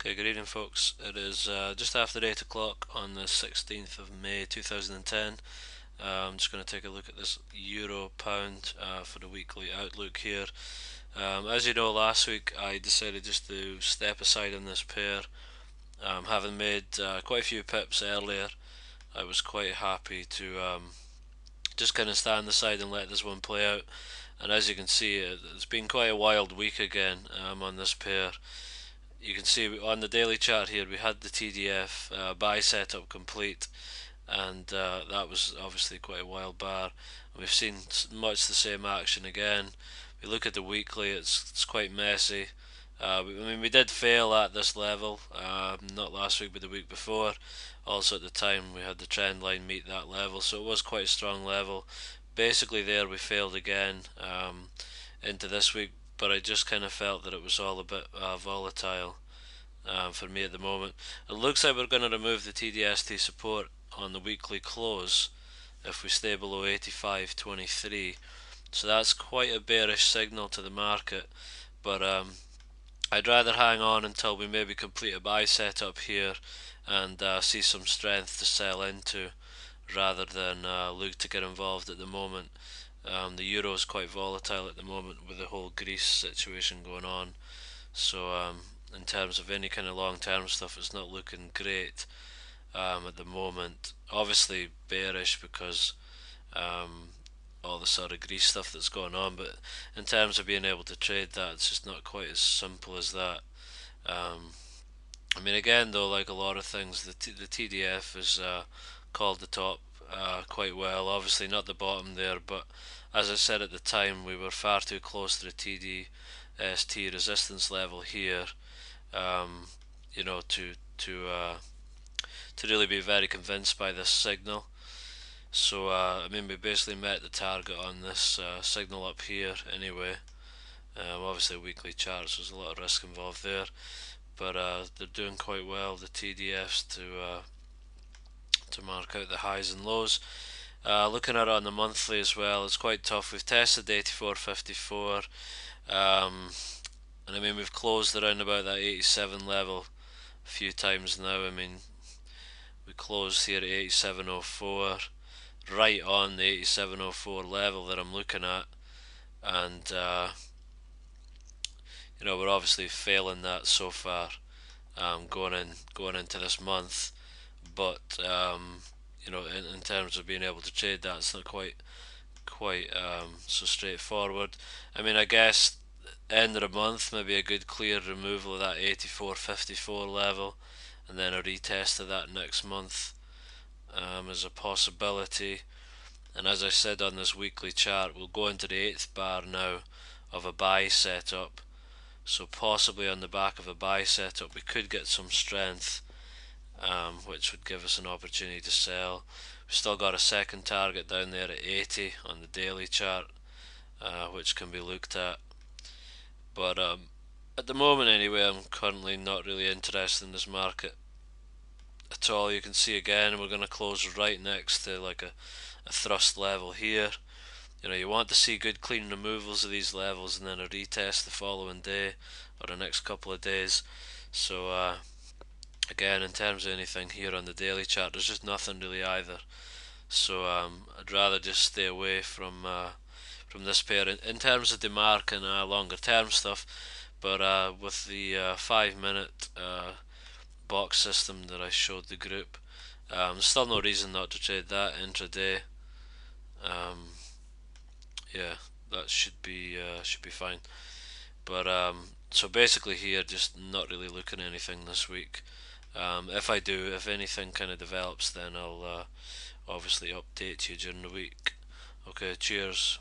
Okay, good evening folks. It is just after 8 o'clock on the 16th of May 2010. I'm just going to take a look at this Euro Pound for the weekly outlook here. As you know, last week I decided just to step aside on this pair. Having made quite a few pips earlier, I was quite happy to just kind of stand aside and let this one play out. And as you can see, it's been quite a wild week again on this pair. You can see on the daily chart here we had the TDF buy setup complete, and that was obviously quite a wild bar. We've seen much the same action again. We look at the weekly, it's quite messy. We did fail at this level, not last week but the week before. Also at the time we had the trend line meet that level, so it was quite a strong level. Basically there we failed again into this week, but I just kind of felt that it was all a bit volatile for me at the moment. It looks like we're going to remove the TDST support on the weekly close if we stay below 85.23, so that's quite a bearish signal to the market, but I'd rather hang on until we maybe complete a buy setup here and see some strength to sell into rather than look to get involved at the moment. The euro is quite volatile at the moment with the whole Greece situation going on, so in terms of any kind of long-term stuff, it's not looking great at the moment. Obviously bearish because all the sort of Greece stuff that's going on, but in terms of being able to trade that, it's just not quite as simple as that. Again though, like a lot of things, the TDF is called the top quite well. Obviously not the bottom there, but as I said at the time, we were far too close to the TDST resistance level here, you know, to really be very convinced by this signal. So we basically met the target on this signal up here anyway. Obviously weekly charts, there's a lot of risk involved there, but they're doing quite well, the TDFs, to mark out the highs and lows. Looking at it on the monthly as well, it's quite tough. We've tested 84.54, and we've closed around about that 87 level a few times now. We closed here at 87.04, right on the 87.04 level that I'm looking at, and we're obviously failing that so far, going into this month. But in terms of being able to trade that, it's not quite so straightforward. I guess end of the month, maybe a good clear removal of that 84.54 level, and then a retest of that next month is a possibility. And as I said on this weekly chart, we'll go into the 8th bar now of a buy setup. So possibly on the back of a buy setup we could get some strength, which would give us an opportunity to sell. We've still got a second target down there at 80 on the daily chart, which can be looked at. But at the moment anyway, I'm currently not really interested in this market at all. You can see again we're going to close right next to like a thrust level here. You want to see good clean removals of these levels and then a retest the following day or the next couple of days. So again, in terms of anything here on the daily chart, there's just nothing really either. So I'd rather just stay away from this pair in terms of demarc and longer term stuff. But with the 5-minute box system that I showed the group, there's still no reason not to trade that intraday. Yeah, that should be fine. But so basically here, just not really looking at anything this week. If anything kind of develops, then I'll obviously update you during the week. Okay, cheers.